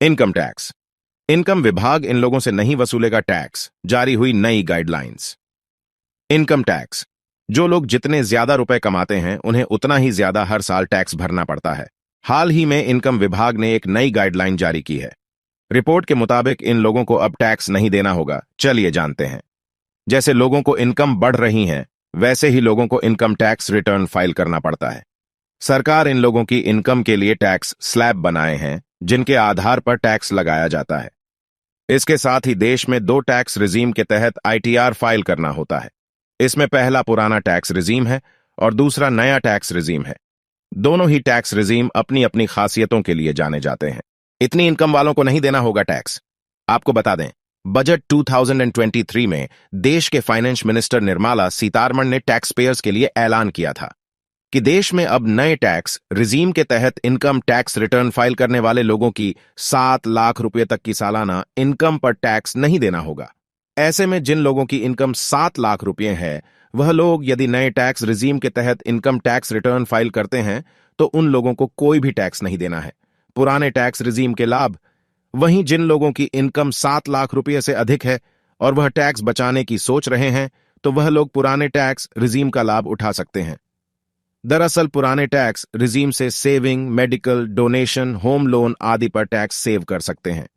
Income tax. Income विभाग इन लोगों से नहीं वसूलेगा टैक्स। जारी हुई नई गाइडलाइंस। Income tax. जो लोग जितने ज्यादा रुपए कमाते हैं उन्हें उतना ही ज्यादा हर साल टैक्स भरना पड़ता है। हाल ही में इनकम विभाग ने एक नई गाइडलाइन जारी की है। रिपोर्ट के मुताबिक इन लोगों को अब टैक्स नहीं देना होगा। चलिए जानते हैं। जैसे लोगों को इनकम बढ़ रही है, वैसे ही लोगों को इनकम टैक्स रिटर्न फाइल करना पड़ता है। सरकार इन लोगों की इनकम के लिए टैक्स स्लैब बनाए हैं, जिनके आधार पर टैक्स लगाया जाता है। इसके साथ ही देश में दो टैक्स रिजीम के तहत आईटीआर फाइल करना होता है। इसमें पहला पुराना टैक्स रिजीम है और दूसरा नया टैक्स रिजीम है। दोनों ही टैक्स रिजीम अपनी अपनी खासियतों के लिए जाने जाते हैं। इतनी इनकम वालों को नहीं देना होगा टैक्स। आपको बता दें, बजट 2023 में देश के फाइनेंस मिनिस्टर निर्मला सीतारमण ने टैक्स पेयर्स के लिए ऐलान किया था कि देश में अब नए टैक्स रिजीम के तहत इनकम टैक्स रिटर्न फाइल करने वाले लोगों की 7 लाख रुपए तक की सालाना इनकम पर टैक्स नहीं देना होगा। ऐसे में जिन लोगों की इनकम 7 लाख रुपए है, वह लोग यदि नए टैक्स रिजीम के तहत इनकम टैक्स रिटर्न फाइल करते हैं तो उन लोगों को कोई भी टैक्स नहीं देना है। पुराने टैक्स रिजीम के लाभ। वहीं जिन लोगों की इनकम 7 लाख रुपए से अधिक है और वह टैक्स बचाने की सोच रहे हैं, तो वह लोग पुराने टैक्स रिजीम का लाभ उठा सकते हैं। दरअसल पुराने टैक्स रिजीम से saving, medical, donation, home loan आदि पर टैक्स सेव कर सकते हैं।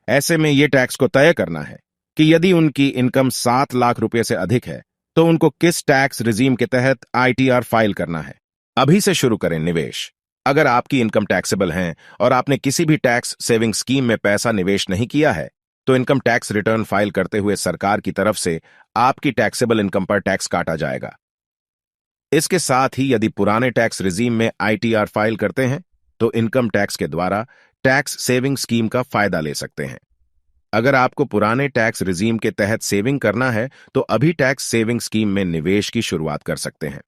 ऐसे में यह टैक्स को तय करना है कि यदि उनकी इनकम 7 लाख रुपए से अधिक है तो उनको किस टैक्स रिजीम के तहत आईटीआर फाइल करना है। अभी से शुरू करें निवेश। अगर आपकी इनकम टैक्सेबल है और आपने किसी भी टैक्स सेविंग स्कीम में पैसा निवेश नहीं किया है, तो इनकम टैक्स रिटर्न फाइल करते हुए सरकार की तरफ से आपकी टैक्सेबल इनकम पर टैक्स काटा जाएगा। इसके साथ ही यदि पुराने टैक्स रिजीम में आईटीआर फाइल करते हैं तो इनकम टैक्स के द्वारा टैक्स सेविंग स्कीम का फायदा ले सकते हैं। अगर आपको पुराने टैक्स रिजीम के तहत सेविंग करना है तो अभी टैक्स सेविंग स्कीम में निवेश की शुरुआत कर सकते हैं।